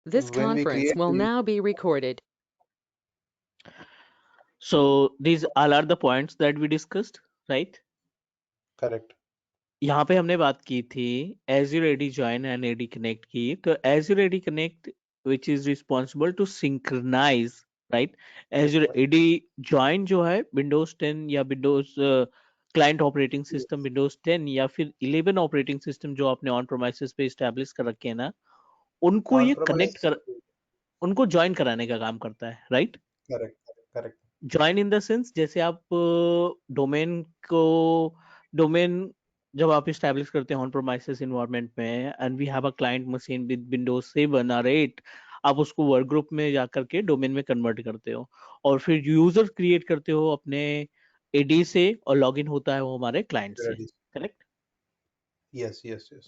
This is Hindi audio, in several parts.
This when we conference create will the now be recorded. So these all are the points that we discussed, right? correct, यहाँ पे हमने बात की थी Azure AD Join and AD Connect की, तो Azure AD Connect which is responsible to synchronize, right? Azure AD Join जो है Windows 10 या Windows client operating system Windows 10 या फिर 11 ऑपरेटिंग सिस्टम जो आपने ऑन प्रोमाइसेस पे स्टैब्लिश कर रखे हैं ना, उनको on ये कनेक्ट premise, कर, उनको ज्वाइन कराने का काम करता है, right? correct, correct, join in the sense जैसे आप डोमेन को, डोमेन जब आप स्टैब्लिश करते हैं ऑन प्रोमाइसेस इन्वायरमेंट में and we have a client machine with Windows 7 और 8, आप उसको वर्क ग्रुप में जाकर के डोमेन में कन्वर्ट करते हो और फिर यूजर क्रिएट करते हो अपने एडी से और लॉगिन होता है वो हमारे क्लाइंट से, ready, correct? yes, yes, yes,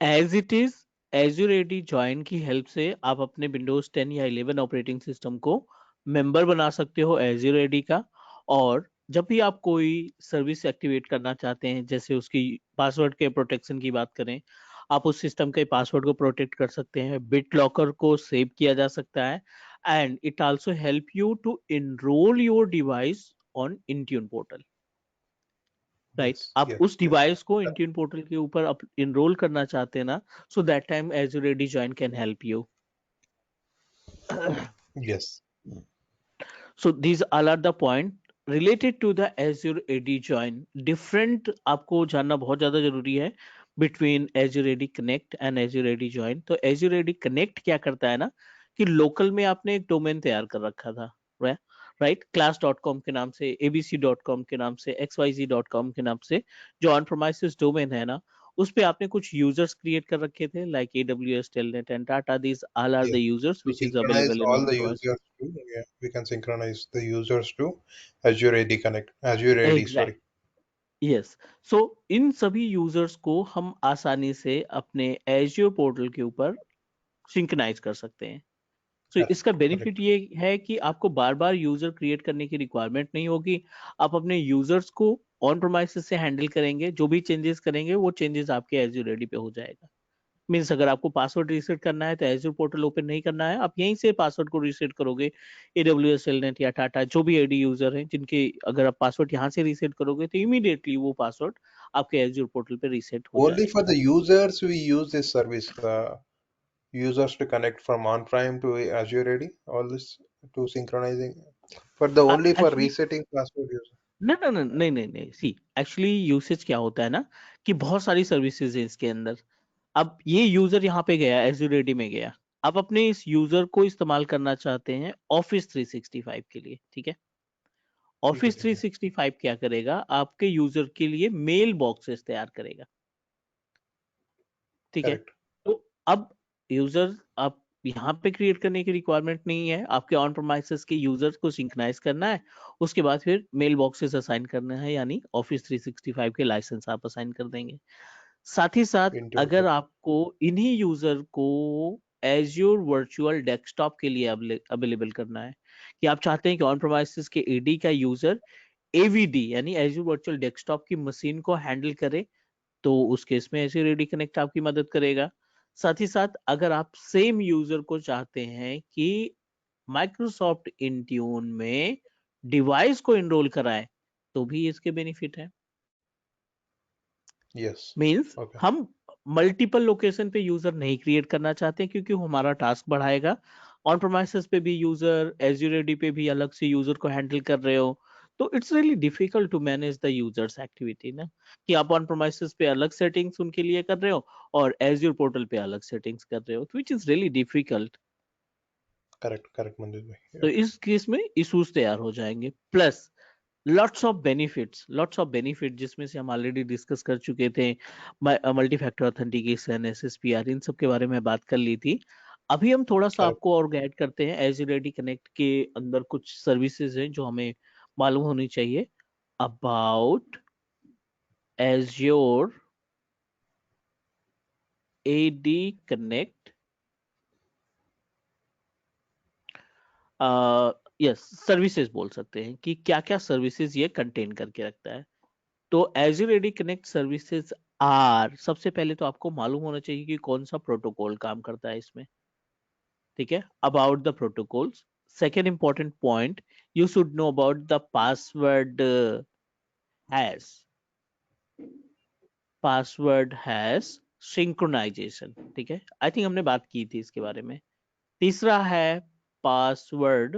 as it is Azure AD Join की हेल्प से आप अपने Windows 10 या 11 ऑपरेटिंग सिस्टम को मेंबर बना सकते हो Azure AD का, और जब भी आप कोई सर्विस एक्टिवेट करना चाहते हैं, जैसे उसकी पासवर्ड के प्रोटेक्शन की बात करें, आप उस सिस्टम के पासवर्ड को प्रोटेक्ट कर सकते हैं, बिट लॉकर को सेव किया जा सकता है, and it also help you to enrol your device on Intune portal, right? yes, आप yes, उस yes, डिवाइस को इंट्यून पोर्टल के ऊपर इनरोल करना चाहते हैं ना, so that time Azure AD Join can help you. yes, So these all are the point related to the Azure AD Join. Different आपको जानना बहुत ज्यादा जरूरी है between Azure AD Connect and Azure AD Join. तो Azure AD Connect क्या करता है ना, कि लोकल में आपने एक डोमेन तैयार कर रखा था, राइट? class.com के नाम से, abc.com के नाम से, xyz.com के नाम से, जो ऑन प्रोमाइसिस डोमेन है ना, उस पे आपने कुछ यूजर्स क्रिएट कर रखे थे like AWS, Telnet and Tata. These all are yes. the users To which is synchronize available in all on the premise. users to, yeah, we can synchronize the users to Azure AD Connect, Azure AD, Exactly. sorry. Yes, so इन सभी यूजर्स को हम आसानी से अपने Azure पोर्टल के ऊपर सिंक्रनाइज कर सकते हैं. सो इसका Correct, बेनिफिट correct, ये है कि आपको बार बार यूजर क्रिएट करने की रिक्वायरमेंट नहीं होगी. आप अपने यूजर्स को ऑन प्रोमाइसेस से हैंडल करेंगे, जो भी चेंजेस करेंगे वो चेंजेस आपके Azure AD पे हो जाएगा. मीन्स अगर आपको पासवर्ड रीसेट करना है तो Azure पोर्टल ओपन नहीं करना है, आप यहीं से पासवर्ड को रीसेट करोगे. AWS, Telnet या टाटा जो भी AD यूजर हैं, जिनके अगर आप पासवर्ड यहाँ से रीसेट करोगे तो इमीडिएटली वो पासवर्ड आपके Azure पोर्टल पे रीसेट हो only for जाएगा. the users we use this service, users to connect from on-prem to Azure AD, all this to synchronizing for the only for actually resetting password user. ना ना ना, नहीं नहीं नहीं, सी एक्चुअली यूसेज क्या होता है ना, कि बहुत सारी सर्विसेज है इसके अंदर. अब ये यूजर यहाँ पे गया Azure AD में गया, आप अपने इस यूजर को इस्तेमाल करना चाहते हैं Office 365 के लिए, ठीक है? ठीक है, ऑफिस ठीक है, 365 क्या करेगा, आपके यूजर के लिए मेल बॉक्सेस तैयार करेगा, ठीक है? correct, तो अब यूजर आप यहाँ पे क्रिएट करने की रिक्वायरमेंट नहीं है, आपके ऑन प्रोमाइसेस के यूजर्स को सिंक्रोनाइज करना है, उसके बाद फिर मेल बॉक्सेस असाइन करना है, यानी ऑफिस 365 के लाइसेंस आप असाइन कर देंगे. साथ ही साथ Intune अगर portal. आपको इन्हीं यूजर को Azure वर्चुअल डेस्कटॉप के लिए अवेलेबल करना है, कि आप चाहते हैं कि ऑन प्रोमाइसेस के एडी का यूजर AVD यानी Azure वर्चुअल डेस्कटॉप की मशीन को हैंडल करे, तो उस केस में Azure AD कनेक्ट आपकी मदद करेगा. साथ ही साथ अगर आप सेम यूजर को चाहते हैं कि माइक्रोसॉफ्ट इंट्यून में डिवाइस को इनरोल कराए, तो भी इसके बेनिफिट है. Yes, मींस okay, हम मल्टीपल लोकेशन पे यूजर नहीं क्रिएट करना चाहते, क्योंकि वो हमारा टास्क बढ़ाएगा. ऑन प्रोमाइसेस पे भी यूजर, Azure AD पे भी अलग से यूजर को हैंडल कर रहे हो, तो it's really difficult to manage the users activity ना, कि आप ऑन प्रोमाइसेस पे अलग सेटिंग्स उनके लिए कर रहे हो और Azure पोर्टल पे अलग सेटिंग्स कर रहे हो, which is really difficult. correct, correct, Mandir bhai. तो Yeah, इस केस में इश्यूज तैयार हो जाएंगे. प्लस लॉट्स ऑफ बेनिफिट जिसमें से हम ऑलरेडी डिस्कस कर चुके थे, मल्टी फैक्टर ऑथेंटिकेशन, SSPR, इन सब के बारे में बात कर ली थी. अभी हम थोड़ा सा correct. आपको और गाइड करते हैं. Azure AD कनेक्ट के अंदर कुछ सर्विसेज हैं जो हमें मालूम होनी चाहिए about Azure AD connect. Yes, services बोल सकते हैं कि क्या क्या सर्विसेज ये कंटेन करके रखता है. तो Azure AD connect services are, सबसे पहले तो आपको मालूम होना चाहिए कि कौन सा प्रोटोकॉल काम करता है इसमें. ठीक है, about the protocols. Second important point, you should know about the password has synchronization. ठीक है, आई थिंक हमने बात की थी इसके बारे में. तीसरा है पासवर्ड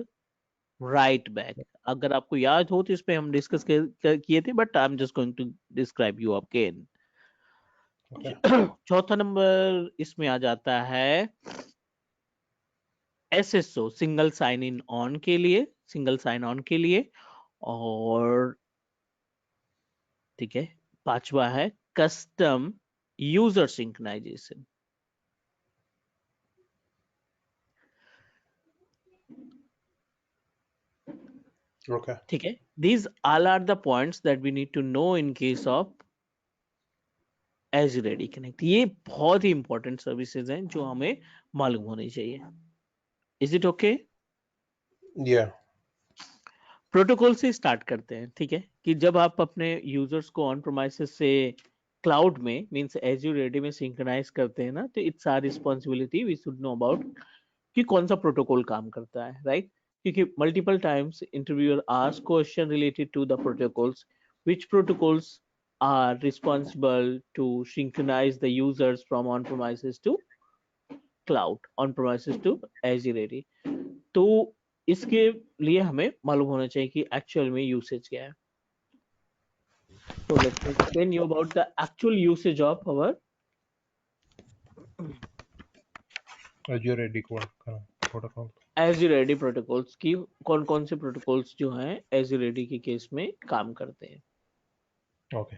राइट बैक. अगर आपको याद हो तो इस पे हम डिस्कस किए थे, but I am just going to describe you again. Okay. चौथा नंबर इसमें आ जाता है SSO, single sign in on के लिए, सिंगल साइन ऑन के लिए. और ठीक है, पांचवा है कस्टम यूजर सिंक्रोनाइजेशन. Okay. ठीक है, these all are the points that we need to know in case of Azure AD Connect. ये बहुत ही इंपॉर्टेंट सर्विसेज हैं जो हमें मालूम होनी चाहिए. Is it okay? Yeah. Protocol से स्टार्ट करते हैं. ठीक है, कि जब आप अपने यूजर्स को ऑन प्रोमाइसेस से क्लाउड में मींस एज्यूर एडी में सिंक्रोनाइज करते हैं ना, तो it's our responsibility, we should know about कि कौन सा प्रोटोकॉल काम करता है, राइट? क्योंकि multiple times interviewer ask question related to the protocols, which protocols are responsible to synchronize the users from on premises to cloud, on premises to Azure AD. तो इसके लिए हमें मालूम होना चाहिए कि एक्चुअल में यूसेज क्या है. So let me explain you about the actual usage of our Azure AD protocol. Azure AD protocols की कौन कौन से protocols जो हैं Azure AD के केस में काम करते हैं. Okay.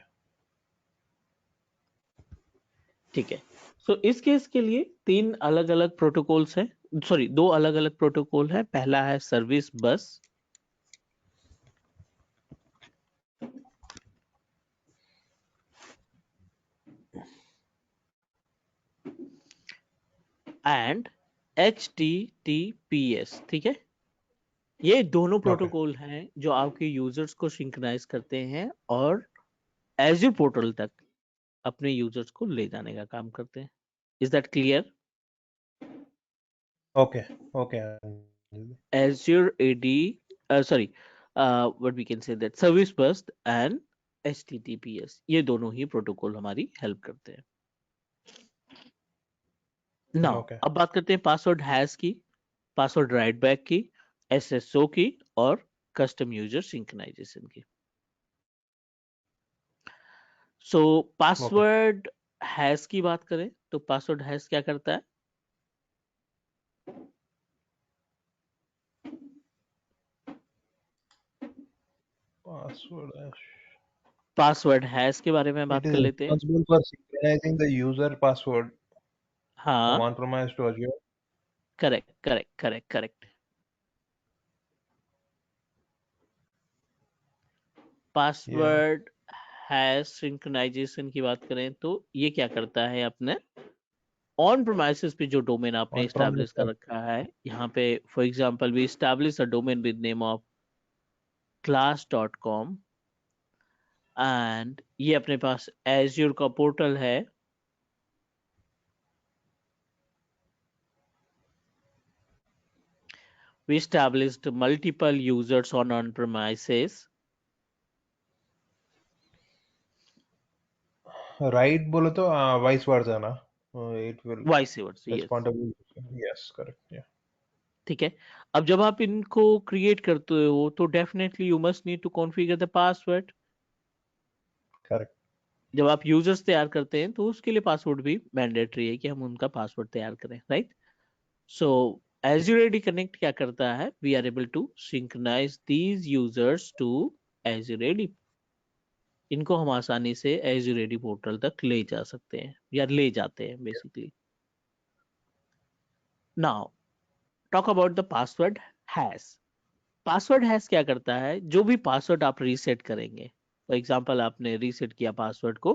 ठीक है, सो इस केस के लिए तीन अलग अलग प्रोटोकॉल्स हैं, सॉरी दो अलग अलग प्रोटोकॉल है. पहला है सर्विस बस, एंड HTTPS. ठीक है, ये दोनों Okay. प्रोटोकॉल हैं जो आपके यूजर्स को सिंक्रोनाइज करते हैं और एज्यूर पोर्टल तक अपने यूजर्स को ले जाने का काम करते हैं. Is that clear? Okay. Okay. Azure AD, sorry, what we can say that service bus and HTTPS, ये दोनों ही प्रोटोकॉल हमारी हेल्प करते हैं. Now Okay. अब बात करते हैं पासवर्ड हैश की, पासवर्ड राइट बैक की, SSO की और कस्टम यूजर सिंक्रोनाइजेशन की. सो Okay. पासवर्ड हैश की बात करें तो पासवर्ड हैश क्या करता है? Password hash. पासवर्ड हैश के बारे में It बात is कर लेते हैं. responsible for synchronizing the user password from हाँ, on-premise to Azure. Correct correct correct correct. Yeah. Password hash synchronisation की बात करें तो ये क्या करता है, अपने ऑन प्रोमाइसेस पे जो डोमेन आपने On-premise. एस्टैब्लिश कर रखा है, यहाँ पे for example we establish a domain with name of class.com, and ये अपने पास एज्यूर का पोर्टल है. We established multiple users on premises. Right बोलो तो vice versa ना. It will Vice versa, yes. respondable. Yes, correct. Yeah. ठीक है, अब जब आप इनको क्रिएट करते हो तो definitely you must need to configure the password. Correct. जब आप यूजर्स तैयार करते हैं तो उसके लिए पासवर्ड भी मैंडेटरी है कि हम उनका पासवर्ड तैयार करें, right? So Azure AD Connect क्या करता है? We are able to synchronise these users to Azure AD. इनको हम आसानी से Azure AD पोर्टल तक ले जा सकते हैं या ले जाते हैं basically. Now talk about the password hash. Password hash क्या करता है? जो भी पासवर्ड आप रीसेट करेंगे, फॉर एग्जांपल आपने रीसेट किया पासवर्ड को,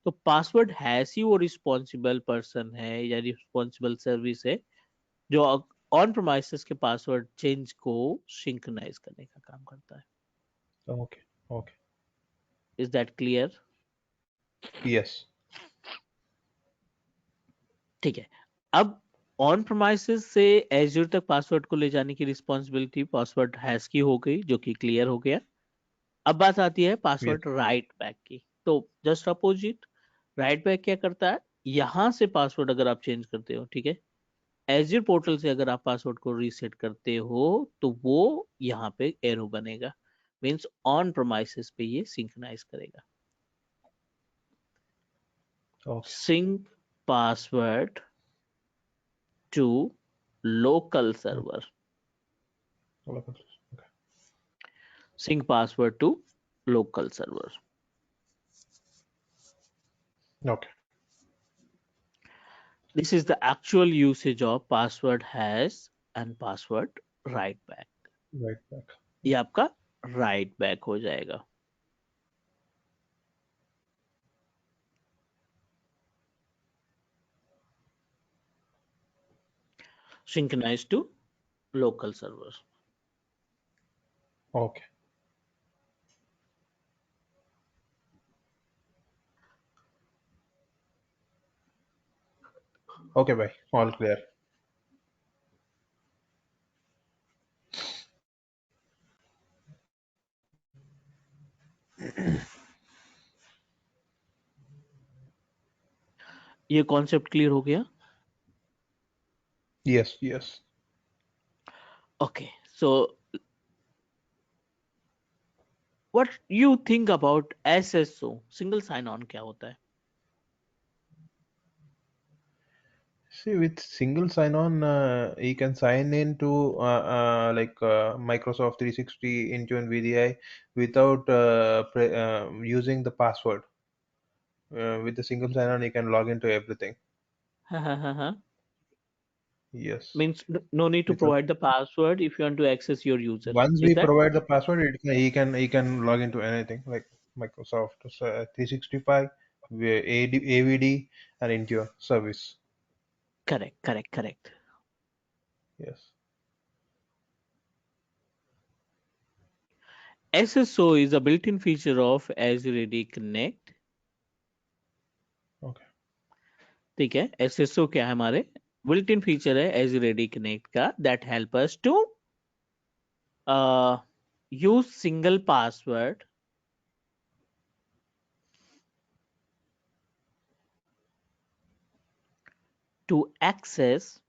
तो पासवर्ड हैश ही वो रिस्पॉन्सिबल पर्सन है या रिस्पॉन्सिबल सर्विस है जो ऑन प्रोमाइसेस के पासवर्ड चेंज को सिंक्रोनाइज करने का काम करता है. Okay. Okay. Is that clear? Yes. ठीक है, अब ऑन प्रोमाइसेस से एज्योर तक पासवर्ड को ले जाने की रिस्पॉन्सिबिलिटी पासवर्ड हैश की हो गई, जो कि क्लियर हो गया। अब बात आती है Yes. पासवर्ड राइट बैक की। तो जस्ट अपोजिट, राइट बैक क्या करता है, यहां से पासवर्ड अगर आप चेंज करते हो, ठीक है, एज्योर पोर्टल से अगर आप पासवर्ड को रीसेट करते हो तो वो यहाँ पे एरो बनेगा, मीन्स ऑन प्रोमाइसेस पे ये सिंक्रोनाइज करेगा। Okay. Sync password to local Mm. Server, Okay. sync password to local server. Okay. This is the actual usage of password hash and password write back. Right back. ये आपका write back हो जाएगा। Synchronize to local server. Okay. Okay, bye. All clear. ये concept clear हो गया? Yes. Yes. Okay, so what you think about SSO? Single sign on क्या होता है? See, with single sign-on, you can sign into like Microsoft 360 into VDI without using the password. With the single sign-on, you can log into everything. Yes. Means no need to Without provide the password if you want to access your user. once Is we that provide the password, he can log into anything like Microsoft 365, AVD, and into your service. correct? Correct. Correct. Yes. SSO is a built-in feature of Azure AD Connect. Okay. ठीक है, SSO क्या है, हमारे built-in feature है Azure AD Connect का, that help us to use single password to access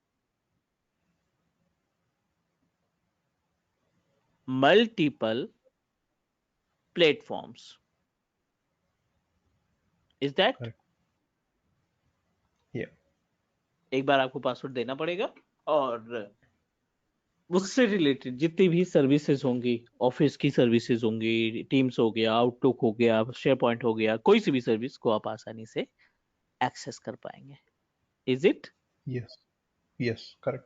multiple platforms. Is that? Correct. Yeah. एक बार आपको पासवर्ड देना पड़ेगा और उससे रिलेटेड जितनी भी सर्विसेज होंगी, ऑफिस की सर्विसेज होंगी, टीम्स हो गया, आउटलुक हो गया, शेयर पॉइंट हो गया, कोई सी भी सर्विस को आप आसानी से एक्सेस कर पाएंगे। Is it? Yes. Yes. Correct.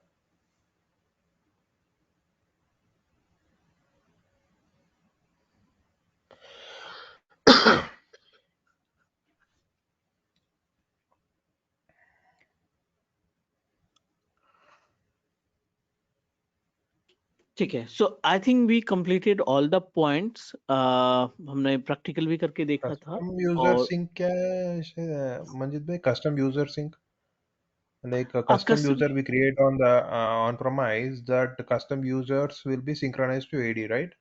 ठीक है, so I think we completed all the points. हमने प्रैक्टिकल भी करके देखा था। Custom user और sync क्या है मंजित भाई? Custom user sync like a custom custom user we create on the on premise, that custom users will be synchronized to AD, right?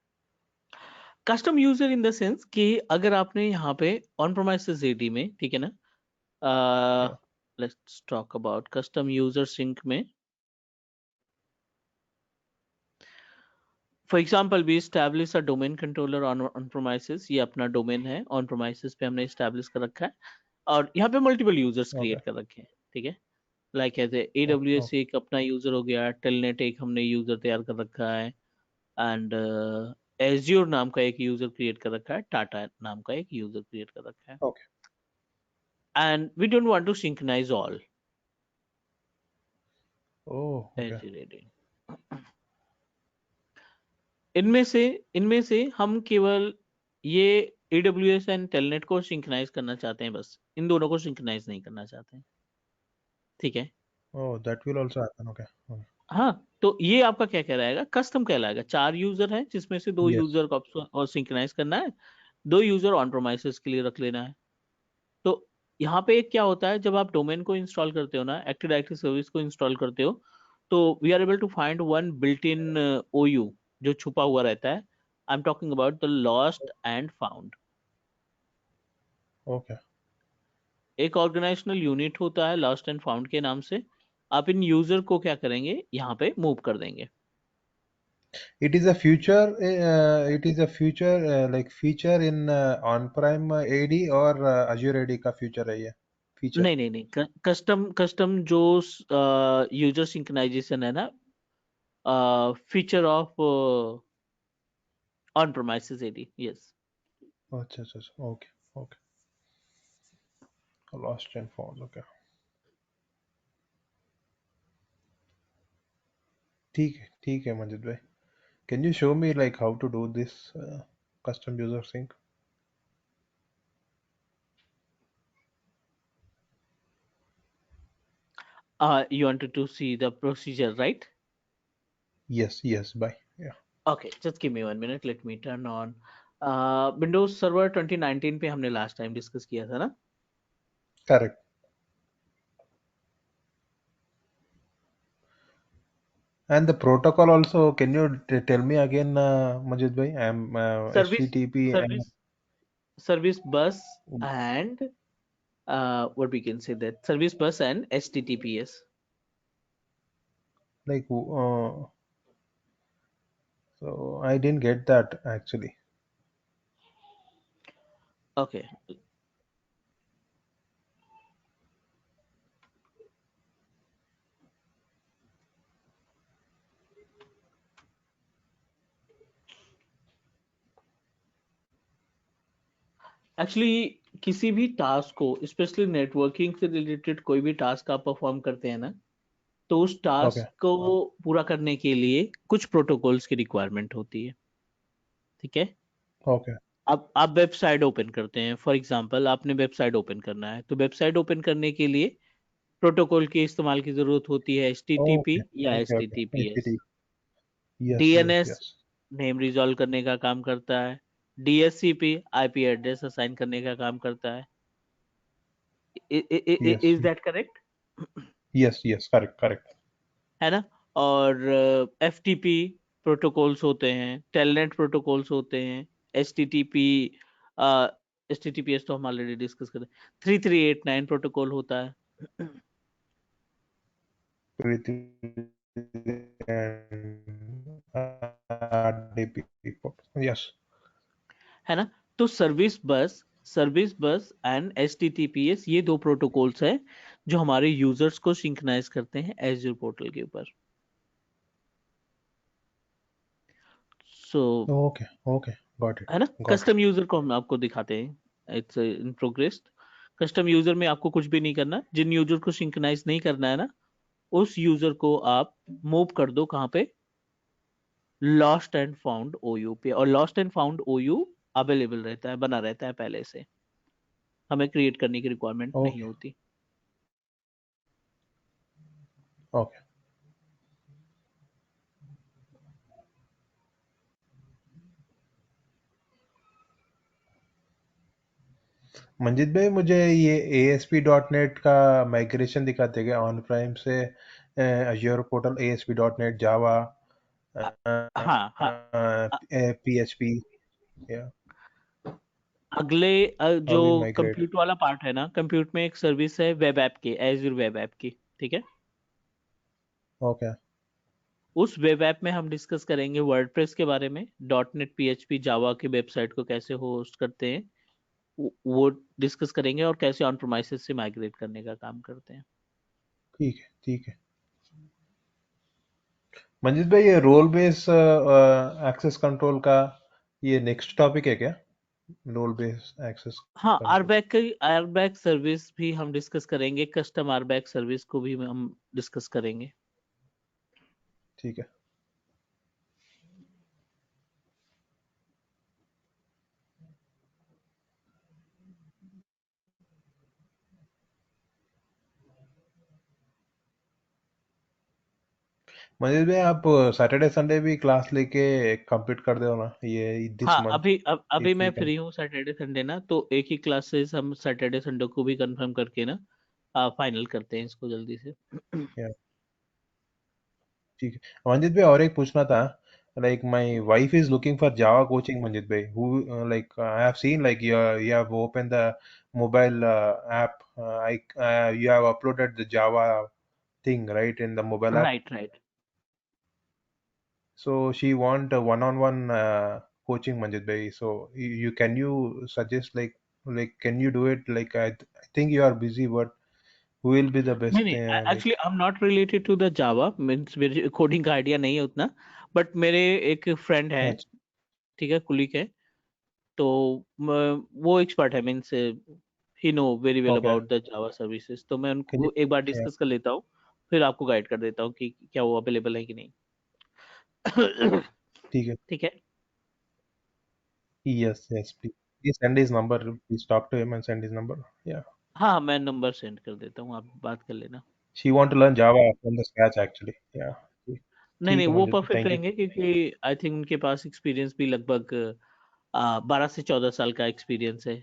Custom user in the sense कि अगर आपने यहाँ पे ऑन प्रोमाइसेस एडी में, ठीक है ना, Yeah. Let's talk about custom user sync में। For example we establish a domain controller on premises, ये अपना डोमेन है, ऑन प्रोमाइसेस पे हमने एस्टैब्लिश कर रखा है और यहाँ पे मल्टीपल यूजर्स Okay. क्रिएट कर रखे हैं, ठीक है। Like as Oh, AWS okay. एक अपना यूजर हो गया, टेलनेट एक हमने यूजर तैयार कर रखा है, एंड एज्योर नाम का एक यूजर क्रिएट कर रखा है, टाटा नाम का एक यूजर क्रिएट कर रखा है, Okay. And we don't want to synchronise all Oh, okay. Azure AD। इनमें से हम केवल ये AWS एंड टेलनेट को सिंक्रोनाइज करना चाहते हैं, बस इन दोनों को सिंक्रोनाइज नहीं करना चाहते हैं, ठीक है। Oh, that will also happen. Okay. Okay. हाँ, तो ये आपका क्या कहलाएगा, कस्टम कहलाएगा। 4 यूजर हैं जिसमें से 2 Yes. यूजर को और सिंक्रोनाइज करना है, 2 यूजर ऑन प्रोमाइसेस के लिए रख लेना है। तो यहाँ पे क्या होता है, जब आप डोमेन को इंस्टॉल करते हो ना, एक्टिव डायरेक्टरी सर्विस को इंस्टॉल करते हो, तो we are able to find one built in OU जो छुपा हुआ रहता है। I am talking about the lost and found. Okay. एक ऑर्गेनाइजेशनल यूनिट होता है लॉस्ट एंड फाउंड के नाम से। आप इन यूजर को क्या करेंगे, यहाँ पे मूव कर देंगे। It is a future. It is a future like feature in on-prem AD or Azure AD का future है ये feature. नहीं नहीं नहीं, कस्टम कस्टम जो यूजर सिंक्रोनाइजेशन है ना, feature of on premises AD, yes. अच्छा अच्छा अच्छा, okay okay. Lost and found, okay. ठीक है मंजित भाई। Can you show me like how to do this custom user sync? You wanted to see the procedure, right? Yes, yes, bye. Yeah, Okay, just give me 1 minute, let me turn on Windows server 2019 पे हमने लास्ट टाइम डिस्कस किया था ना। correct. And the protocol also, can you tell me again, Manjit bhai? I am service HTTP and service service बस and what we can say, that service bus and https. like so I didn't get that actually. Okay, actually किसी भी टास्क को, स्पेशली नेटवर्किंग से रिलेटेड कोई भी टास्क आप परफॉर्म करते हैं ना, तो उस Okay, टास्क को पूरा करने के लिए कुछ प्रोटोकॉल्स की रिक्वायरमेंट होती है। ठीक है। okay, आप वेबसाइट ओपन करते हैं, फॉर एग्जांपल आपने वेबसाइट ओपन करना है, तो वेबसाइट ओपन करने के लिए प्रोटोकॉल के इस्तेमाल की जरूरत होती है, okay, HTTP या okay, okay. HTTPS। HTTP. Yes, yes, DNS yes, name resolve करने का काम करता है। DHCP आईपी एड्रेस असाइन करने का काम करता है। yes, is that correct? yes, yes. Correct, correct. है ना। और FTP प्रोटोकॉल्स होते हैं, टेलनेट प्रोटोकॉल्स होते हैं, HTTP, HTTPS तो हम ऑलरेडी डिस्कस करें। 3389 प्रोटोकॉल होता है। Preeti and RDP report. Yes. है ना। तो सर्विस बस एंड HTTPS ये दो प्रोटोकॉल्स हैं जो हमारे यूजर्स को सिंक्रोनाइज करते हैं एज्योर पोर्टल के ऊपर। सो Okay, okay. Got it. है ना। Got it. कस्टम यूजर को हम आपको दिखाते हैं, it's in progress. Custom user में आपको कुछ भी नहीं करना, जिन यूजर को सिंक्रोनाइज नहीं करना है ना, उस यूजर को आप मूव कर दो कहाँ पे, लॉस्ट एंड फाउंड OU पे। और lost and found OU available रहता है, बना रहता है पहले से, हमें क्रिएट करने की रिक्वायरमेंट नहीं Okay, होती। okay. मंजित भाई मुझे ये ASP.NET का माइग्रेशन दिखाते क्या ऑन प्राइम से Azure पोर्टल ASP.NET जावा हाँ हाँ। अ- PHP या अगले जो हाउ वी माइग्रेट। कंप्यूट वाला पार्ट है ना, कंप्यूट में एक सर्विस है वेब ऐप की, एज्योर वेब ऐप की। ठीक है। ओके उस वेब ऐप में हम डिस्कस करेंगे वर्डप्रेस के बारे में, .NET PHP जावा की वेबसाइट को कैसे होस्ट करते हैं, वो डिस्कस करेंगे, और कैसे ऑन प्रोमाइसेस से माइग्रेट करने का काम करते हैं। ठीक है ठीक है। मंजित भाई ये रोल बेस एक्सेस कंट्रोल का ये नेक्स्ट टॉपिक है क्या? रोल बेस एक्सेस हाँ, कंट्रोल। आरबैक सर्विस भी हम डिस्कस करेंगे, कस्टम आरबैक सर्विस को भी हम डिस्कस करेंगे। ठीक है। मंजिल भाई, आप सैटरडे संडे भी क्लास लेके कंप्लीट कर दो ना, ये दिस हाँ, मंथ, अभी इफ मैं यू कैन। फ्री हूँ सैटरडे संडे ना, तो एक ही क्लासेस हम सैटरडे संडे को भी कंफर्म करके ना फाइनल करते हैं इसको जल्दी से। ठीक है मंजित भाई, और एक पूछना था। Like my wife is looking for Java coaching Manjit भाई, who like I have seen like you have opened the mobile app, you have uploaded the Java thing right in the mobile app. Right, right. So she want a one-on-one coaching Manjit bhai. So you can you suggest like can you do it? Like I think you are busy, but who will be the नहीं, best नहीं, like? Actually I am not related to the Java, means मेरे कोडिंग का आइडिया नहीं है उतना। बट मेरे एक फ्रेंड है, अच्छा, ठीक है, कुलिक है। तो वो एक्सपर्ट है, means he know very well okay, about the Java services. तो मैं can you? उनको एक बार Yeah, डिस्कस कर लेता हूँ, फिर आपको गाइड कर देता हूँ कि क्या वो अवेलेबल है कि नहीं। ठीक है. ठीक है। Yes, yes. Please send his number. Please talk to him and send his number. Yeah. हाँ, मैं नंबर सेंड कर देता हूँ, आप बात कर लेना। She want to learn Java from the scratch actually. Yeah. नहीं, ठीक नहीं, है वो मंजित, परफेक्ट थैंक यू. रहेंगे क्योंकि आई थिंक उनके पास एक्सपीरियंस भी लगभग 12 से 14 साल का एक्सपीरियंस है।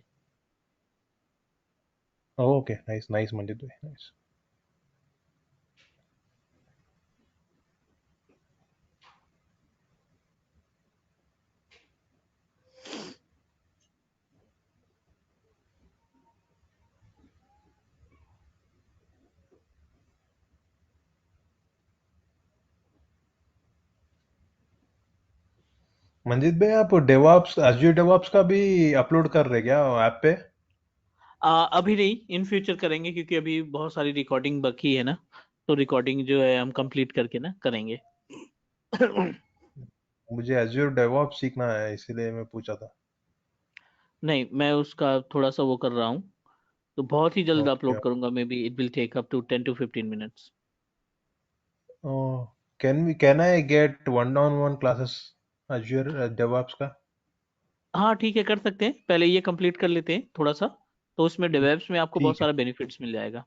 ओके, नाइस नाइस मंजित भाई, नाइस. मंजित भाई, आप डेवॉप्स एज़्योर डेवॉप्स का भी अपलोड कर रहे क्या ऐप पे? अभी नहीं, इन फ्यूचर करेंगे क्योंकि अभी बहुत सारी रिकॉर्डिंग बाकी है ना। तो रिकॉर्डिंग जो है हम कंप्लीट करके ना करेंगे। मुझे एज़्योर डेवऑप्स सीखना है, इसीलिए मैं पूछा था. नहीं, मैं उसका थोड़ा सा वो कर रहा हूँ, तो बहुत ही जल्द ओके. अपलोड करूंगा। Maybe it will take up to 10 to 15 minutes। Can I get one on one classes Azure DevOps का? हाँ, ठीक है, कर सकते हैं। पहले ये कंप्लीट कर लेते हैं थोड़ा सा, तो उसमें डेवलप्स में आपको बहुत ठीक है. सारा बेनिफिट्स मिल जाएगा।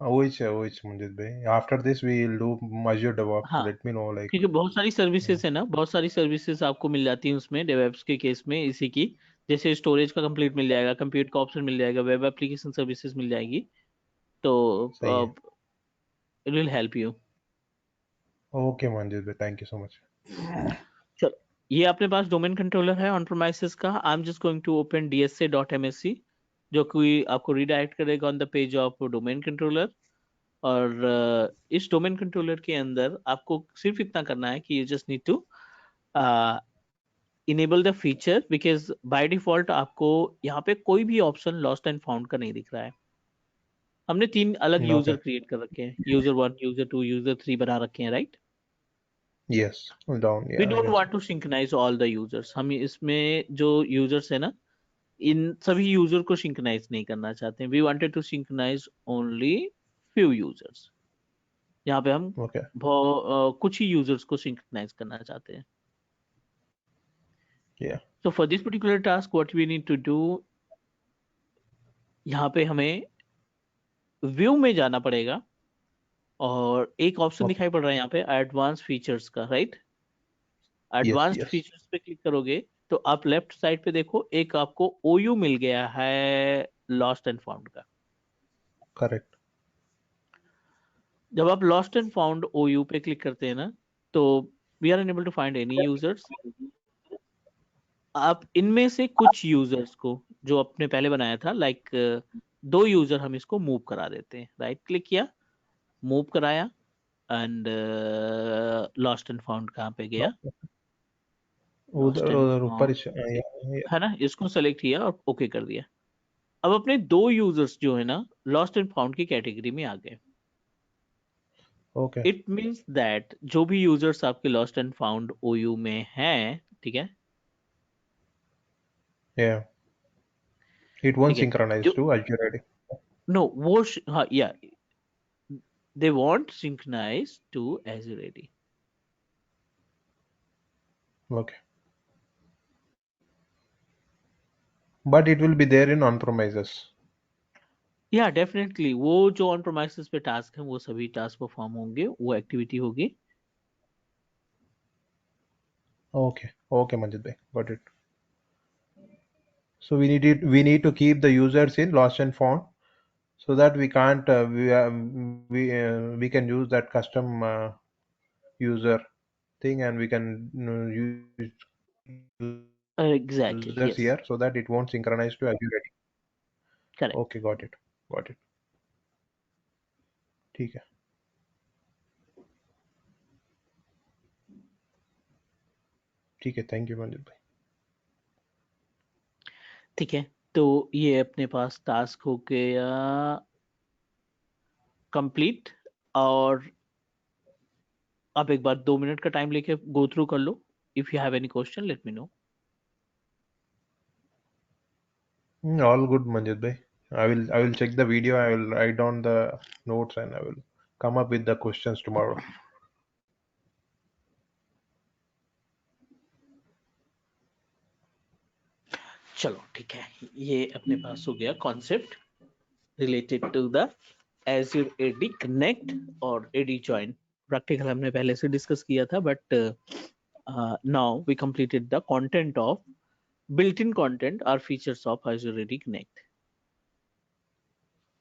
वही है मंजित भाई. After this we will do Azure DevOps, हाँ, लेट मी नो लाइक. क्योंकि बहुत सारी सर्विसेज है ना, बहुत सारी सर्विसेज आपको मिल जाती हैं उसमें डेवलप्स के केस में इसी की। जैसे स्टोरेज का कंप्लीट मिल जाएगा, कंप्यूट का ऑप्शन मिल जाएगा, वेब एप्लीकेशन सर्विसेज मिल जाएगी। सही है. तो it will help you. Okay Manjit भाई, थैंक यू सो मच. चलो, ये अपने पास डोमेन कंट्रोलर है ऑन प्रोमाइसेस का। I am just going to open dsa.msc, जो कि आपको रीडायरेक्ट करेगा on the page of domain controller. और इस डोमेन कंट्रोलर के अंदर आपको सिर्फ इतना करना है कि you just need to enable the feature, because by default आपको यहाँ पे कोई भी ऑप्शन लॉस्ट एंड फाउंड का नहीं दिख रहा है। हमने 3 अलग ओके. यूजर क्रिएट कर रखे हैं, यूजर 1, यूजर 2, यूजर 3 बना रखे हैं, राइट। यस, डाउन, वी या I don't can see. Want to synchronise all the users. हम इसमें जो यूजर्स है ना, इन सभी यूजर को सिंक्रोनाइज नहीं करना चाहते हैं। We wanted to synchronise only few users. यहाँ पे हम ओके. कुछ ही यूजर्स को सिंक्रोनाइज करना चाहते हैं। Yeah. So for this particular task what we need to do, यहाँ पे हमें व्यू में जाना पड़ेगा। और एक ऑप्शन ओके. दिखाई पड़ रहा है यहाँ पे, एडवांस फीचर्स का, right. Yes, advanced yes. Features पे क्लिक करोगे तो आप लेफ्ट साइड पे देखो, एक आपको ओयू मिल गया है लॉस्ट एंड फाउंड का। करेक्ट. जब आप लॉस्ट एंड फाउंड ओयू पे क्लिक करते हैं ना, तो we are unable to find any users. आप इनमें से कुछ यूजर्स को जो आपने पहले बनाया था, लाइक 2 यूजर, हम इसको मूव करा देते हैं। राइट क्लिक किया, मूव कराया, एंड लॉस्ट एंड फाउंड कहाँ पे गया? उधर लॉस्ट एंड उधर ऊपर ही फाउंड, या. है ना, इसको सेलेक्ट किया और ओके कर दिया। अब अपने 2 यूजर्स जो है ना, लॉस्ट एंड फाउंड की कैटेगरी में आ गए। ओके. इट मीन्स दैट जो भी यूजर्स आपके लॉस्ट एंड फाउंड ओयू में हैं, ठीक है, या. इट वोंट ठीक है, सिंक्रोनाइज जो टू Azure ID. नो हाँ, yeah they want synchronise to Azure AD. Okay. But it will be there in on premises. या डेफिनेटली वो जो ऑन प्रोमाइसेस पे टास्क है वो सभी टास्क परफॉर्म होंगे, वो एक्टिविटी होगी. Okay, okay, Manjit bhai, got it. So we need to keep the users in lost and found so that we can't we can use that custom user thing, and we can use users here so that it exactly, won't yes, synchronize to Azure AD. Okay, correct. got it. ठीक है. ठीक है, थैंक यू मंजित भाई. ठीक है, तो ये अपने पास टास्क हो गया कंप्लीट. और आप एक बार 2 मिनट का टाइम लेके गो थ्रू कर लो. If you have any question let me know. All good, Manjit bhai. I will check the video. I will write down the notes and I will come up with the questions tomorrow. चलो ठीक है, ये अपने पास हो गया concept related to the Azure AD Connect और AD Join. प्रैक्टिकल हमने पहले से डिस्कस किया था, but now we completed the content of built-in content or features of Azure AD Connect.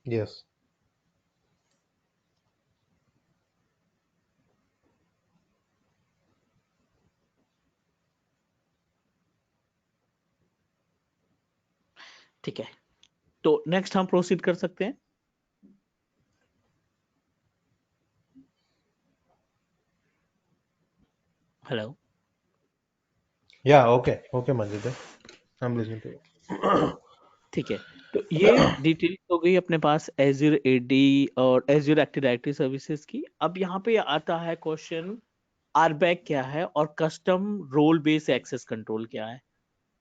Yes. ठीक है, तो नेक्स्ट हम प्रोसीड कर सकते हैं. Hello. Yeah. Okay. Okay, Manjit bhai. I'm listening to you. ठीक है, तो ये डिटेल हो गई अपने पास Azure AD और Azure Active Directory सर्विसेज की. अब यहाँ पे आता है क्वेश्चन, RBAC क्या है और custom role based access control क्या है.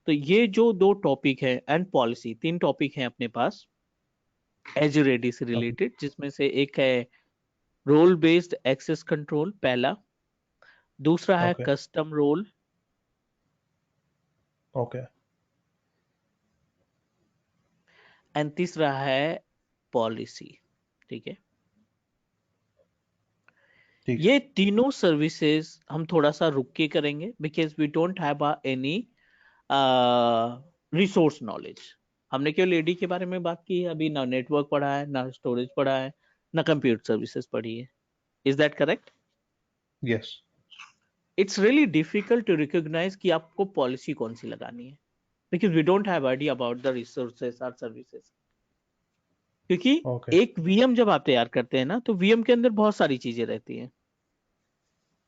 तो ये जो दो टॉपिक है एंड पॉलिसी, तीन टॉपिक हैं अपने पास Azure AD से Okay. रिलेटेड, जिसमें से एक है रोल बेस्ड एक्सेस कंट्रोल पहला, दूसरा है Okay. Custom role, Okay. And तीसरा है पॉलिसी. ठीक है, ठीक है. ये तीनों सर्विसेज हम थोड़ा सा रुक के करेंगे because we don't have any resource knowledge. हमने केवल एडी के बारे में बात की है अभी, ना नेटवर्क पढ़ा है, ना स्टोरेज पढ़ा है, ना कंप्यूटर सर्विसेज पढ़ी है. Is that correct? Yes. It's really difficult to recognise कि आपको पॉलिसी कौन सी लगानी है because we don't have idea about the resources और सर्विसेज. क्योंकि Okay. एक वीएम जब आप तैयार करते हैं ना, तो वीएम के अंदर बहुत सारी चीजें रहती हैं.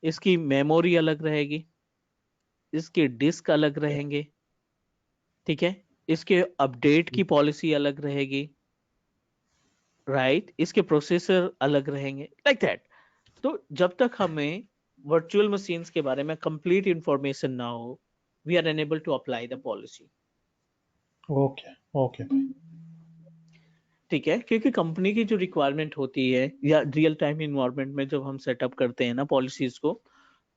इसकी मेमोरी अलग रहेगी, इसके डिस्क अलग Yeah. रहेंगे, ठीक है, इसके अपडेट की पॉलिसी अलग रहेगी, राइट, इसके प्रोसेसर अलग रहेंगे, लाइक दैट. तो जब तक हमें वर्चुअल मशीन्स के बारे में कंप्लीट इंफॉर्मेशन ना हो, we are unable to apply the policy. Okay. Okay. ठीक है, क्योंकि कंपनी की जो रिक्वायरमेंट होती है या रियल टाइम इन्वायरमेंट में जब हम सेटअप करते हैं ना पॉलिसीज को,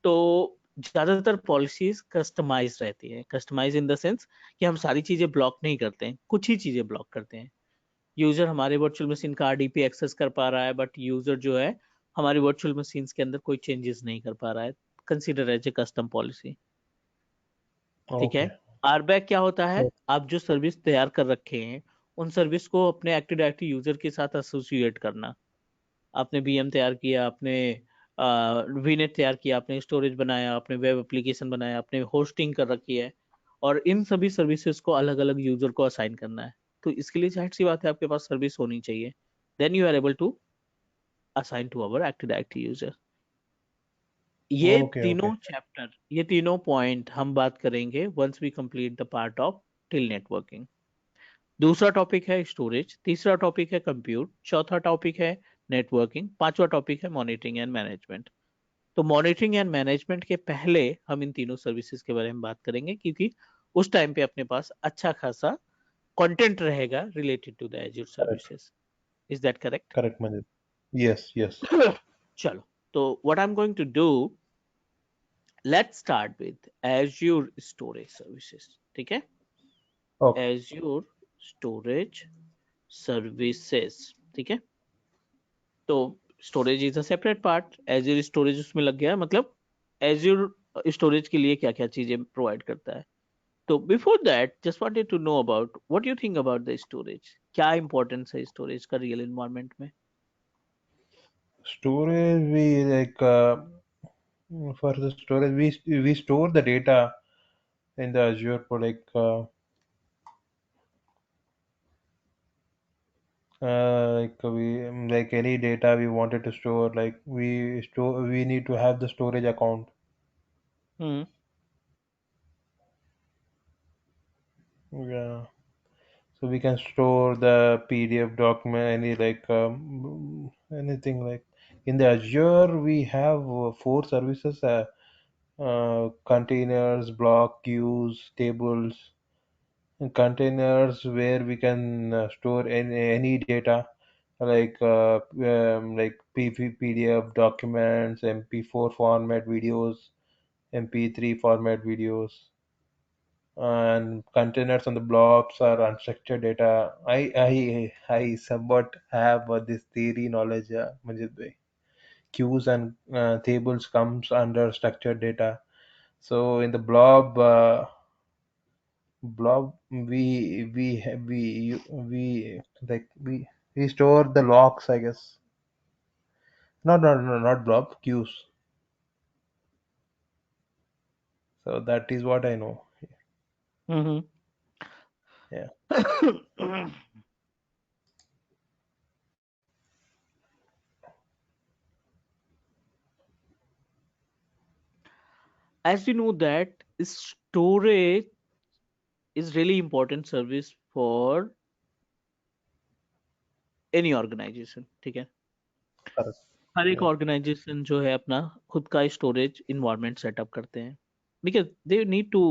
तो ज्यादातर पॉलिसीज कस्टमाइज रहती है. कस्टमाइज इन द सेंस कि हम सारी चीजें ब्लॉक नहीं करते हैं, कुछ ही चीजें ब्लॉक करते हैं. यूजर हमारे वर्चुअल मशीन का आरडीपी एक्सेस कर पा रहा है, बट यूजर जो है हमारी वर्चुअल मशीन के अंदर कोई चेंजेस नहीं कर पा रहा है. Consider as a custom policy. ठीक है. Okay. आरबैक क्या होता है? Oh, आप जो सर्विस तैयार कर रखे हैं उन सर्विस को अपने एक्टिव डायरेक्टरी यूजर के साथ एसोसिएट करना. आपने बीएम तैयार किया, आपने वीनेट तैयार किया, आपने स्टोरेज बनाया, आपने वेब एप्लीकेशन बनाया, आपने होस्टिंग कर रखी है, और इन सभी सर्विसेज को अलग अलग यूजर को असाइन करना है. तो इसके लिए जाहिर सी बात है आपके पास सर्विस होनी चाहिए. Then you are able to assign to our active directory user. ये okay. तीनों Okay. चैप्टर, ये तीनों पॉइंट हम बात करेंगे once we complete the part of till networking. दूसरा टॉपिक है स्टोरेज, तीसरा टॉपिक है कंप्यूट, चौथा टॉपिक है नेटवर्किंग, पांचवा टॉपिक है मॉनिटरिंग एंड मैनेजमेंट. तो मॉनिटरिंग एंड मैनेजमेंट के पहले हम इन तीनों सर्विसेज के बारे में बात करेंगे, क्योंकि उस टाइम पे अपने पास अच्छा खासा कंटेंट रहेगा related to the Azure Correct. Services. Is that correct? Correct, Manjit. Yes. Yes. चलो, तो what I am going to do, let's start with Azure storage services. ठीक है, Okay. Azure storage services. ठीक है, तो storage is a separate part, Azure storage उसमें लग गया, मतलब एज्योर स्टोरेज के लिए क्या क्या चीजें प्रोवाइड करता है। तो before that just wanted to know about what you think about the storage, क्या इंपॉर्टेंस है स्टोरेज का रियल एनवायरनमेंट में। Storage, we like for the storage, we store the data in the Azure for like we like any data we wanted to store, like we need to have the storage account. Hmm. Yeah, so we can store the PDF document, any anything like in the Azure we have four services: containers, block, queues, tables, and containers where we can store any data like PDF documents, MP4 format videos, MP3 format videos, and containers on the blobs are unstructured data. I somewhat have this theory knowledge, Manjit bhai. Queues and tables comes under structured data. So in the blob we like we store the logs, I guess. Not blob, queues. So that is what I know. Hmm. Yeah. As we know that storage is really important service for any organisation. ठीक है, Correct. हर एक Yeah. ऑर्गेनाइजेशन जो है अपना खुद का स्टोरेज इन्वायरमेंट सेटअप करते हैं, because they need to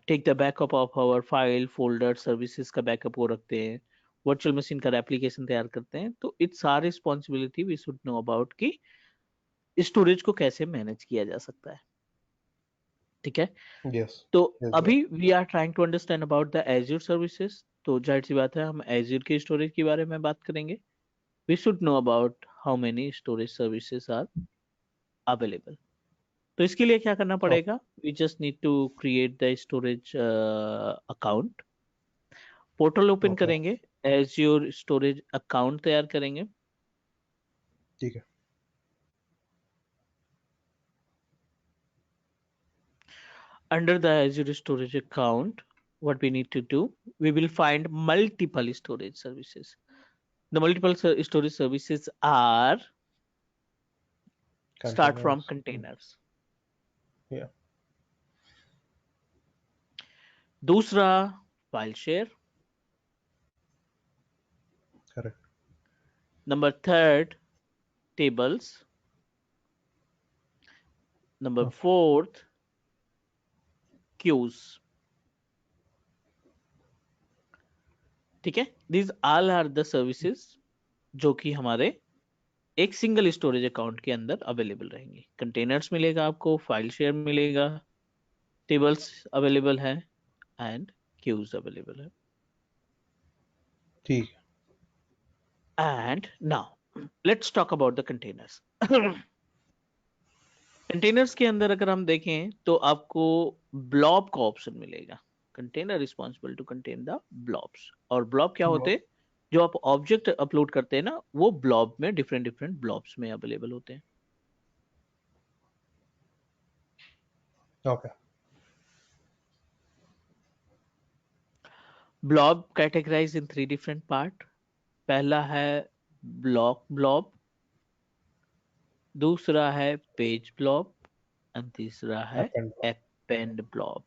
take the backup of our file folder services का बैकअप वो रखते हैं, वर्चुअल मशीन का एप्लीकेशन तैयार करते हैं, तो it's our responsibility we should know about कि स्टोरेज को कैसे मैनेज किया जा सकता है। ठीक है, Yes. तो Yes, bro. अभी we are trying to understand about the Azure services, तो जाहिर सी बात है हम एज्योर के स्टोरेज के बारे में बात करेंगे। We should know about how many storage services are available. तो इसके लिए क्या करना Oh, पड़ेगा, we just need to create the storage account, portal open okay. करेंगे, Azure storage account तैयार करेंगे। ठीक है. Under the Azure storage account, what we need to do, we will find multiple storage services. The multiple storage services are start from Containers. containers, Yeah. दूसरा file share, Correct. number third tables, number Okay. fourth queues। ठीक है, these all are the services जो कि हमारे एक सिंगल स्टोरेज अकाउंट के अंदर अवेलेबल रहेंगे। कंटेनर्स मिलेगा आपको, फाइल शेयर मिलेगा, टेबल्स अवेलेबल है एंड क्यूज अवेलेबल है। ठीक है. And now let's talk about the containers. Containers के अंदर अगर हम देखें तो आपको ब्लॉब का ऑप्शन मिलेगा, container responsible to contain the blobs. और ब्लॉब क्या होते Blob. हैं, जो आप ऑब्जेक्ट अपलोड करते हैं ना, वो ब्लॉब में डिफरेंट डिफरेंट ब्लॉब्स में अवेलेबल होते हैं। Okay. Blob categorise in three different part, पहला है ब्लॉक ब्लॉब, दूसरा है पेज ब्लॉब एंड तीसरा है Append blob. Append blob.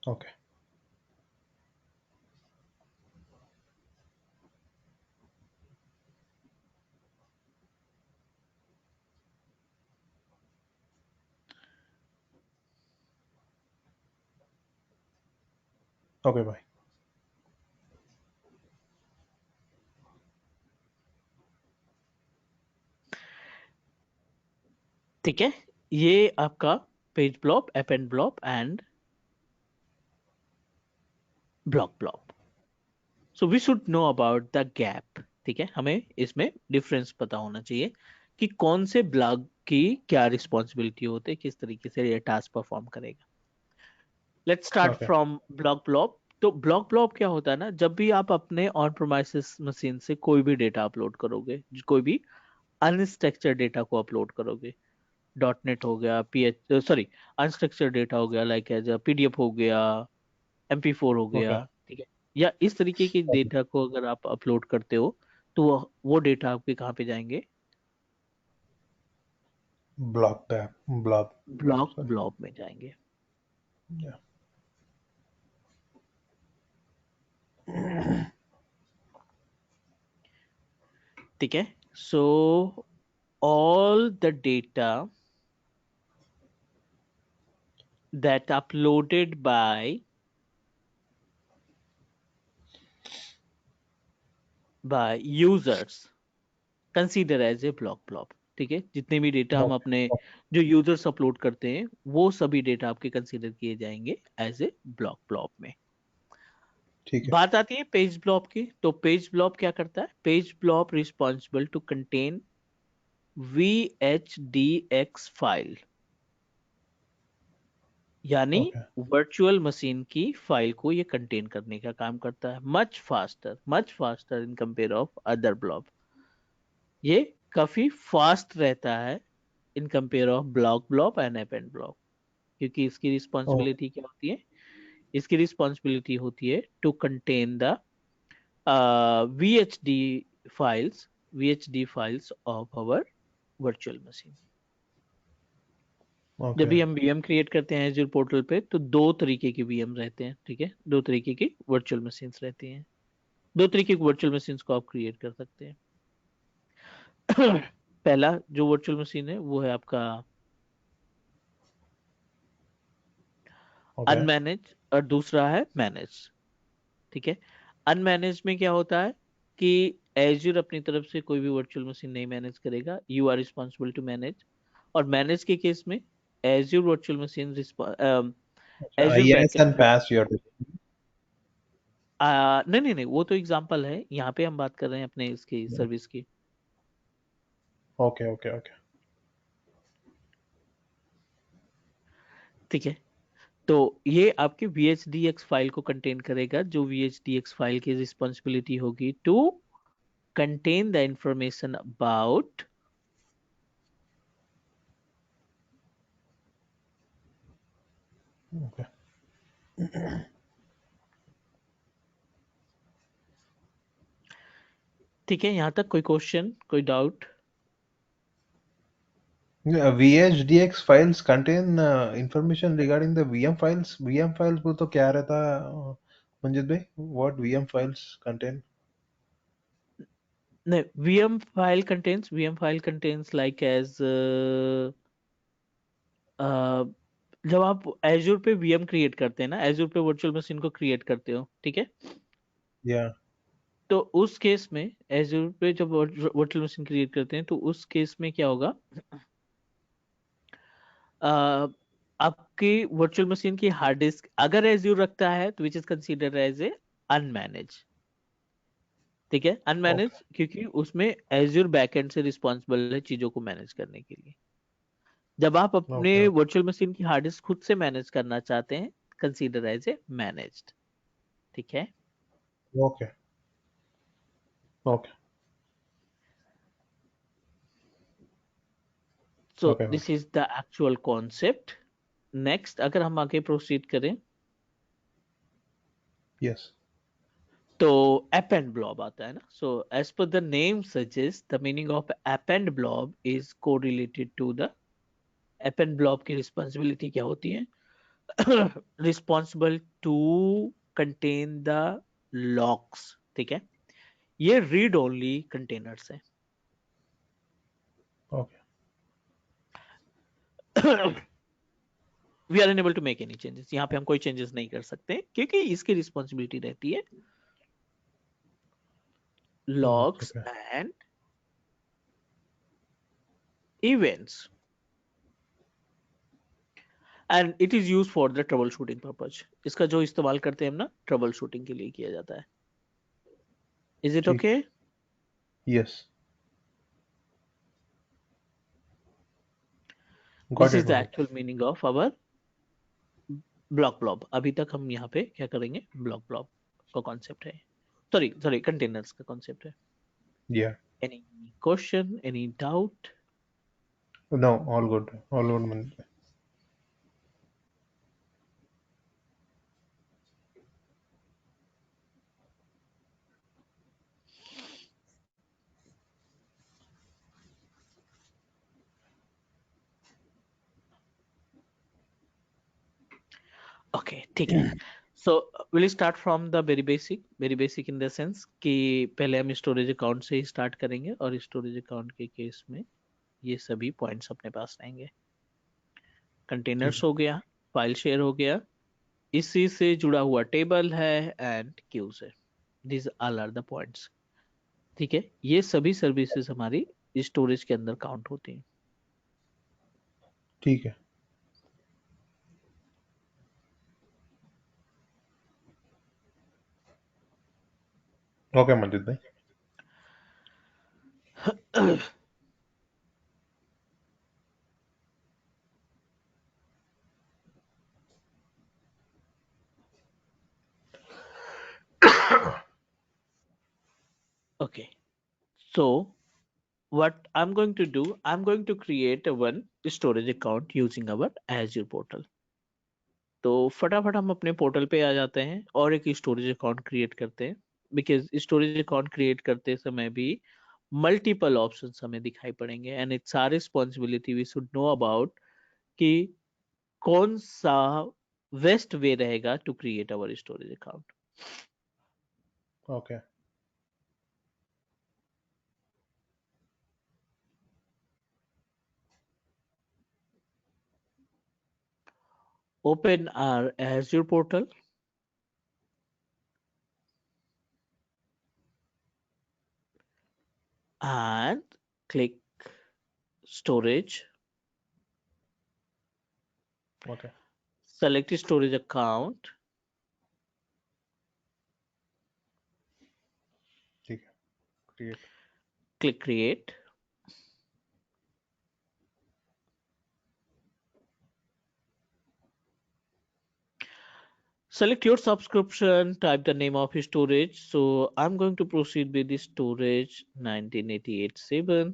Okay. Okay, bye. ठीक है, ये आपका page blob, append blob and block blob. So we should know about the gap, ठीक है, हमें इसमें डिफरेंस पता होना चाहिए कि कौन से ब्लॉक की क्या रिस्पॉन्सिबिलिटी होती है, किस तरीके से ये टास्क परफॉर्म करेगा। Let's start Okay. From block blob. तो ब्लॉक ब्लॉब क्या होता है ना, जब भी आप अपने ऑन प्रोमाइसिस मशीन से कोई भी डेटा अपलोड करोगे, कोई भी अनस्ट्रक्चर्ड डेटा को अपलोड करोगे, डॉट नेट हो गया, सॉरी, अनस्ट्रक्चर्ड डेटा हो गया, लाइक एज पीडीएफ हो गया, MP4 हो Okay. गया, ठीक है, या इस तरीके के Okay. डेटा को अगर आप अपलोड करते हो, तो वो डेटा आपके कहाँ पे जाएंगे? Block tab. Blob. Block Sorry. Blob में जाएंगे। Yeah. ठीक है, so all the data that uploaded by users consider as a block blob। ठीक है, जितने भी डेटा हम Okay. अपने Okay. जो यूजर्स अपलोड करते हैं, वो सभी डेटा आपके कंसीडर किए जाएंगे एज ए ब्लॉक ब्लॉब में। ठीक है। बात आती है पेज ब्लॉब की। तो पेज ब्लॉब क्या करता है? Page blob responsible to contain VHDX file, यानी Okay. वर्चुअल मशीन की फाइल को ये कंटेन करने का काम करता है, much faster in compare of other blob. ये काफी फास्ट रहता है in compare of block blob and append blob, क्योंकि इसकी Oh. रिस्पॉन्सिबिलिटी क्या होती है? इसकी रिस्पॉन्सिबिलिटी होती है to contain the VHD files, VHD files of our virtual machine. जब Okay. भी हम VM क्रिएट करते हैं एज्योर पोर्टल पे, तो दो तरीके के VM रहते हैं, ठीक है, दो तरीके की वर्चुअल मशीन्स रहती हैं, दो तरीके की वर्चुअल मशीन्स को आप क्रिएट कर सकते हैं। पहला जो वर्चुअल मशीन है वो है आपका Okay. अनमैनेज, और दूसरा है मैनेज। ठीक है, अनमैनेज में क्या होता है कि एज्योर अपनी तरफ से कोई भी वर्चुअल मशीन नहीं मैनेज करेगा, you are responsible to manage. और मैनेज के केस में एज्योर वर्चुअल मशीन, अच्छा, एज्योर IaaS बैकएंड and पे, PaaS you are discussing. नहीं नहीं नहीं, वो तो एग्जांपल है, यहाँ पे हम बात कर रहे हैं अपने इसकी सर्विस की। Okay. Okay. Okay. ठीक है, तो ये आपकी VHDX फाइल को कंटेन करेगा, जो VHDX फाइल की रिस्पॉन्सिबिलिटी होगी to contain the information about Okay. ठीक है, यहाँ तक कोई क्वेश्चन, कोई doubt? Yeah, VHDX files contain information regarding the VM files. VM files को तो क्या रहता है मंजित भाई? What VM files contain? नहीं, VM file contains like as, जब आप एज्योर पे VM क्रिएट करते हैं ना, एज्योर पे वर्चुअल मशीन को क्रिएट करते हो, ठीक है, Yeah. तो उस केस में एज्योर पे जब वर्चुअल मशीन क्रिएट करते हैं, तो उस केस में क्या होगा, अ, आपकी वर्चुअल मशीन की हार्ड डिस्क अगर एज्योर रखता है, तो which is considered as a unmanage. ठीक है, Okay. अनमैनेज क्योंकि उसमें एज्योर बैकएंड से रिस्पॉन्सिबल है चीजों को मैनेज करने के लिए। जब आप अपने Okay. Okay. वर्चुअल मशीन की हार्ड डिस्क खुद से मैनेज करना चाहते हैं, कंसीडर एज ए मैनेज्ड। ठीक है, Okay. Okay. So Okay. This Okay. Is the actual concept. Next अगर हम आगे प्रोसीड करें, Yes. तो append blob आता है ना। So as per the name suggest, the meaning of append blob इज correlated to the, append blob की रिस्पॉन्सिबिलिटी क्या होती है? Responsible to contain the logs. ठीक है, ये रीड ओनली कंटेनर्स है। Okay. We are unable to make any changes, यहाँ पे हम कोई चेंजेस नहीं कर सकते, क्योंकि इसकी रिस्पॉन्सिबिलिटी रहती है Logs. Logs Okay. And events, and it is use for the trouble shooting purpose. इसका जो इस्तेमाल करते हैं हम ना, ट्रबल शूटिंग के लिए किया जाता है। Is it ठीक. okay? Yes. This Got is it, the Manoj. actual meaning of our block blob. अभी तक हम यहाँ पे क्या करेंगे, ब्लॉक ब्लॉब का कॉन्सेप्ट है, सॉरी कंटेनर्स का कॉन्सेप्ट है. Yeah. Any question, any doubt? No, all good. All good, Manoj. Okay, ठीक है. So will start from the very basic in the sense कि पहले हम स्टोरेज अकाउंट से ही स्टार्ट करेंगे, और स्टोरेज अकाउंट के केस में ये सभी पॉइंट्स अपने पास रहेंगे. ठीक कंटेनर्स है. हो गया, फाइल शेयर हो गया, इसी से जुड़ा हुआ टेबल है, एंड क्यूज है. This all are the points. ठीक है, ये सभी सर्विसेज हमारी स्टोरेज के अंदर काउंट होती हैं. ठीक है. ओके मंजित भाई. Okay, so what I'm going to do, I'm going to create a one storage account using our Azure portal. तो फटाफट हम अपने पोर्टल पे आ जाते हैं और एक स्टोरेज अकाउंट क्रिएट करते हैं. बिकॉज स्टोरेज अकाउंट क्रिएट करते समय भी मल्टीपल ऑप्शंस हमें दिखाई पड़ेंगे, and it's our responsibility, we should know about कि कौन सा बेस्ट वे रहेगा to create our storage account. Okay. Open our Azure portal and click storage. Okay. Select storage account ठीक है. Create. click create. Select your subscription, type the name of your storage. So I'm going to proceed with the storage 1988-7.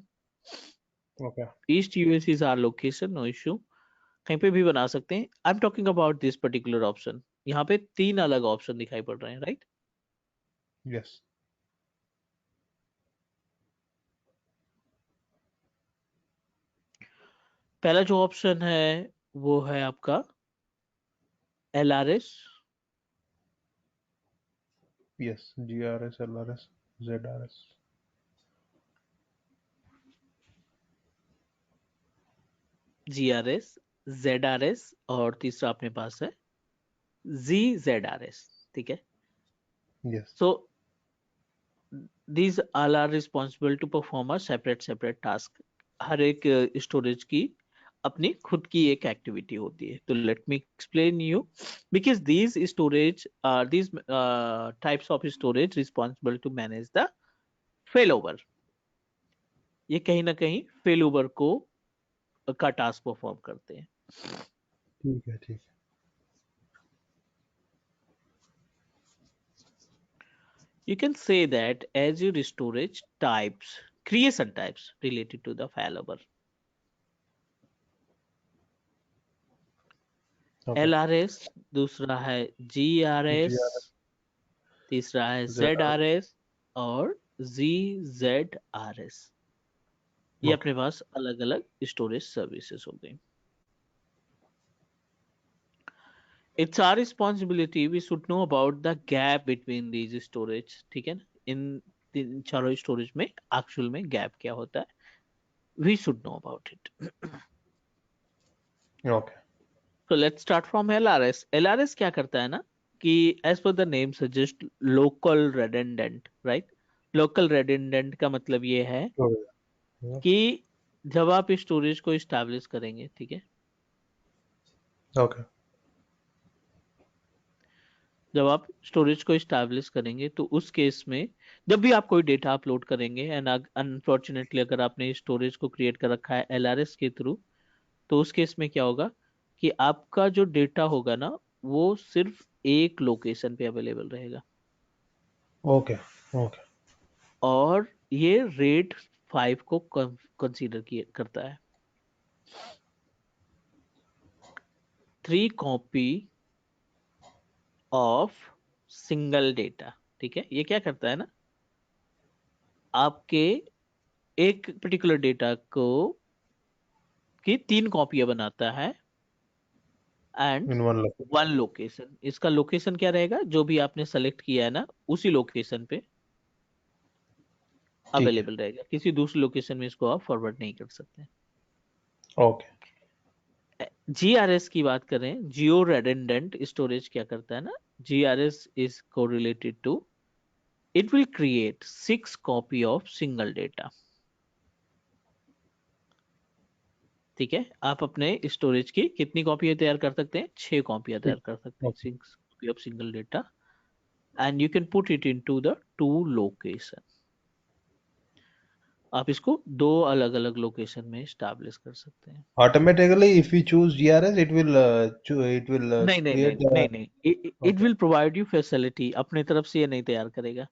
Okay. East US is our location, no issue. कहीं पे भी बना सकते हैं. I'm talking about this particular option. यहाँ पे 3 अलग ऑप्शन दिखाई पड़ रहे हैं, राइट? यस. पहला जो ऑप्शन है वो है आपका LRS, yes. GRS, LRS, ZRS. GRS, ZRS, और तीसरा अपने पास है ZZRS. ठीक है. Yes. So these all are responsible to perform a separate task. हर एक स्टोरेज की अपनी खुद की एक एक्टिविटी होती है. तो let me explain you. Because these types of storage responsible to manage the failover. ये कहीं ना कहीं failover को का टास्क परफॉर्म करते हैं. ठीक है. ठीक है. You can say that Azure storage types, creation types related to the failover. Okay. LRS, दूसरा है GRS, GRS, तीसरा है ZRS. ZRS, और ZZRS. ये ओके. अपने पास अलग अलग स्टोरेज सर्विसेज हो गई. It's our responsibility, we should know about the gap between these storage. ठीक है ना, इन चारों स्टोरेज में एक्चुअल में गैप क्या होता है, we should know about it. Okay. So let's start from LRS. LRS क्या करता है ना कि as per the name suggest local redundant, right? Local redundant का मतलब ये है कि जब आप स्टोरेज को इस्टेब्लिश करेंगे, ठीक है, ओके. जब आप स्टोरेज को इस्टेब्लिश करेंगे तो उस केस में जब भी आप कोई डेटा अपलोड करेंगे एंड अनफॉर्चुनेटली अगर आपने स्टोरेज को क्रिएट कर रखा है एलआरएस के थ्रू, तो उस केस में क्या होगा कि आपका जो डेटा होगा ना वो सिर्फ एक लोकेशन पे अवेलेबल रहेगा। ओके ओके और ये रेट 5 को कंसीडर किए करता है। 3 कॉपी ऑफ सिंगल डेटा। ठीक है, ये क्या करता है ना, आपके एक पर्टिकुलर डेटा को की 3 कॉपियां बनाता है and in one lap. 1 location. इसका लोकेशन क्या रहेगा, जो भी आपने सेलेक्ट किया है ना उसी लोकेशन पे ठीक है। अवेलेबल रहेगा, किसी दूसरी लोकेशन में इसको आप फॉरवर्ड नहीं कर सकते। ओके जीआरएस की बात करें, जियो रेडंडेंट स्टोरेज क्या करता है ना, GRS is correlated to, it will create 6 copy of single data. ठीक है, आप अपने स्टोरेज की कितनी कॉपियां तैयार कर सकते हैं, 6 कॉपियां तैयार ठीक। कर सकते हैं, okay 6 copy of single data, and you can put it into the 2 location. आप इसको 2 अलग अलग लोकेशन में स्टैब्लिश कर सकते हैं। automatically if we choose GRS it will it will नहीं नहीं नहीं create the नहीं नहीं, it okay will provide you facility, अपने तरफ से ये नहीं तैयार करेगा,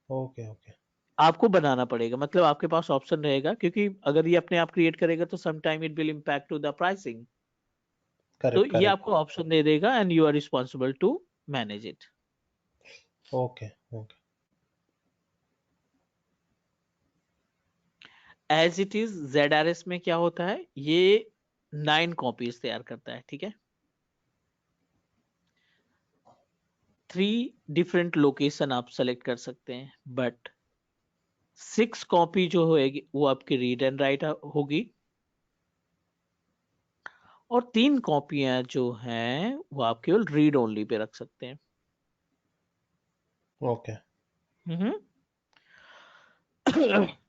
okay okay आपको बनाना पड़ेगा। मतलब आपके पास ऑप्शन रहेगा, क्योंकि अगर ये अपने आप क्रिएट करेगा तो some time it will impact to the pricing. तो correct ये correct आपको ऑप्शन दे देगा and you are responsible to manage it. okay okay as it is ZRS में क्या होता है, ये 9 कॉपीज तैयार करता है। ठीक है, 3 डिफरेंट लोकेशन आप सेलेक्ट कर सकते हैं, बट 6 कॉपी जो होएगी वो आपकी रीड एंड राइट होगी, और 3 कॉपियां जो हैं वो आप केवल रीड ओनली पे रख सकते हैं। okay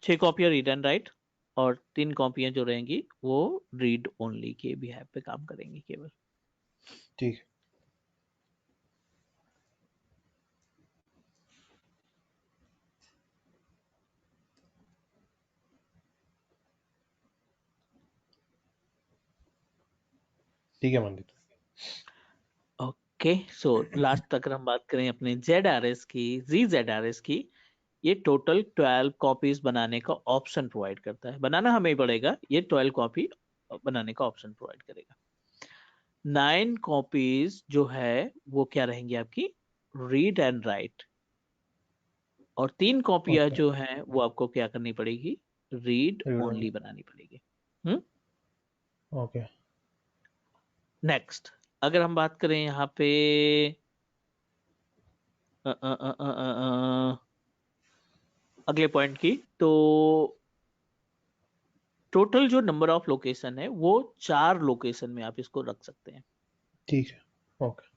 6 कॉपियां रीड एंड राइट, और 3 कॉपियां जो रहेंगी वो रीड ओनली के बिहाफ पे काम करेंगी केवल। ठीक है ठीक है मंदिर ओके, सो लास्ट अगर हम बात करें अपने ZRS की, ZRS की, ये टोटल 12 कॉपीज बनाने का ऑप्शन प्रोवाइड करता है। बनाना हमें ही पड़ेगा, ये 12 कॉपी बनाने का ऑप्शन प्रोवाइड करेगा। 9 कॉपीज जो है वो क्या रहेंगी आपकी, रीड एंड राइट, और 3 कॉपियां ओके जो हैं वो आपको क्या करनी पड़ेगी, रीड रीड ओनली बनानी पड़ेगी। हम्म। ओके नेक्स्ट, अगर हम बात करें यहाँ पे अ, अ, अ, अ, अ, अगले पॉइंट की, तो टोटल जो नंबर ऑफ लोकेशन है वो 4 लोकेशन में आप इसको रख सकते हैं। ठीक है okay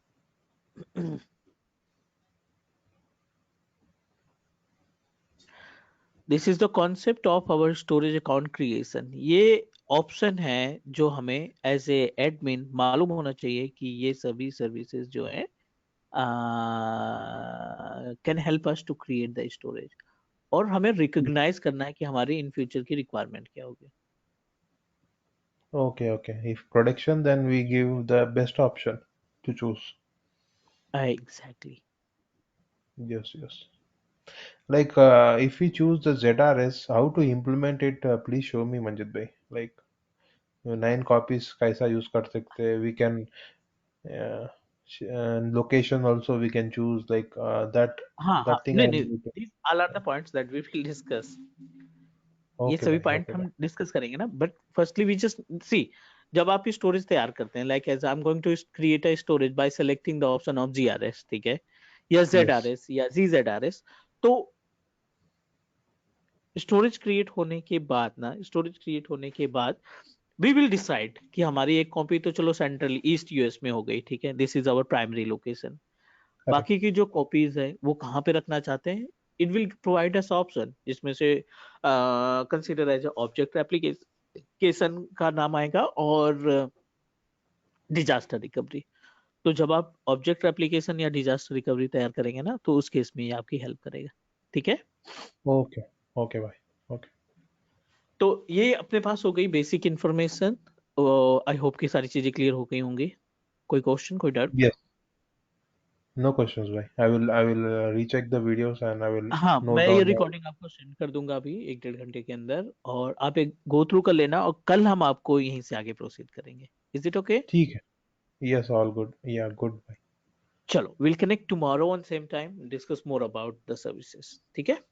this is the concept of our storage account creation. ये ऑप्शन है जो हमें एज ए एडमिन मालूम होना चाहिए कि ये सभी सर्विसेज जो है can help us to create the storage, और हमें रिकॉग्नाइज करना है कि हमारी इन फ्यूचर की रिक्वायरमेंट क्या होगी। okay okay if production then we give the best option to choose exactly. yes yes like if we choose the ZRS how to implement it please show me Manjit bhai like 9 copies कैसा यूज कर सकते हैं we can and location also we can choose like हाँ हाँ, that thing नहीं I नहीं, need to, these all are the points that we will discuss। ये okay सभी bhai पॉइंट okay bhai हम डिस्कस करेंगे ना, but firstly we just see, जब आप स्टोरेज तैयार करते हैं, like as I am going to create a storage by selecting the option of GRS, ठीक है, या yes ZRS या ZZRS, तो स्टोरेज क्रिएट होने के बाद ना, स्टोरेज क्रिएट होने के बाद वी विल डिसाइड कि हमारी एक कॉपी तो चलो सेंट्रल ईस्ट यूएस में हो गई, ठीक है, this is our primary location. correct बाकी की जो कॉपीज है वो कहाँ पे रखना चाहते हैं, it will provide us option, जिसमें से कंसीडर एज ऑब्जेक्ट एप्लीकेशन का नाम आएगा, और डिजास्टर रिकवरी। तो जब आप ऑब्जेक्ट एप्लीकेशन या डिजास्टर रिकवरी तैयार करेंगे ना, तो उस केस में ये आपकी हेल्प करेगा। ठीक है। ओके। ओके भाई। ओके। तो ये अपने पास हो गई बेसिक इन्फॉर्मेशन। आई होप कि सारी चीजें क्लियर हो गई होंगी। कोई क्वेश्चन, कोई डाउट? यस। नो क्वेश्चंस भाई। I will recheck the videos and I will हाँ, नोट मैं ये डाउन द। रिकॉर्डिंग आपको सेंड कर दूंगा अभी 1 डेढ़ घंटे के अंदर, और आप एक गो थ्रू कर लेना, और कल हम आपको यहीं से आगे प्रोसीड करेंगे। Is it okay? ठीक है। यस, ऑल गुड, या गुड भाई। चलो, will connect tomorrow on same time, discuss more about the services. ठीक है।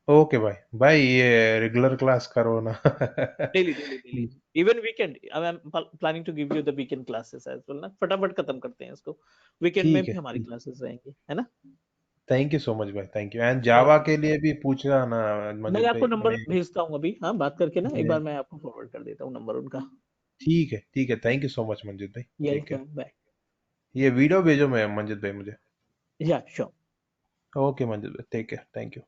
ओके भाई। भाई ये रेगुलर क्लास करो ना। Daily daily daily, even weekend. I am planning to give you the weekend classes as well ना, फटाफट खत्म करते हैं इसको। वीकेंड में ठीक भी है। हमारी क्लासेस रहेंगी, है ना? थैंक यू सो मच भाई, thank you. And Java okay, के लिए भी पूछना ना मैं मंजित आपको भाई, नंबर भेजता हूँ अभी, हाँ, बात करके ना एक मैं बार मैं आपको फॉरवर्ड कर देता हूँ नंबर उनका। ठीक है, ठीक है। Thank you so much Manjit भाई। Take care. Welcome, bye. ये वीडियो भेजो मैं मंजित भाई मुझे। या श्योर। ओके मंजित भाई, टेक केयर, थैंक यू।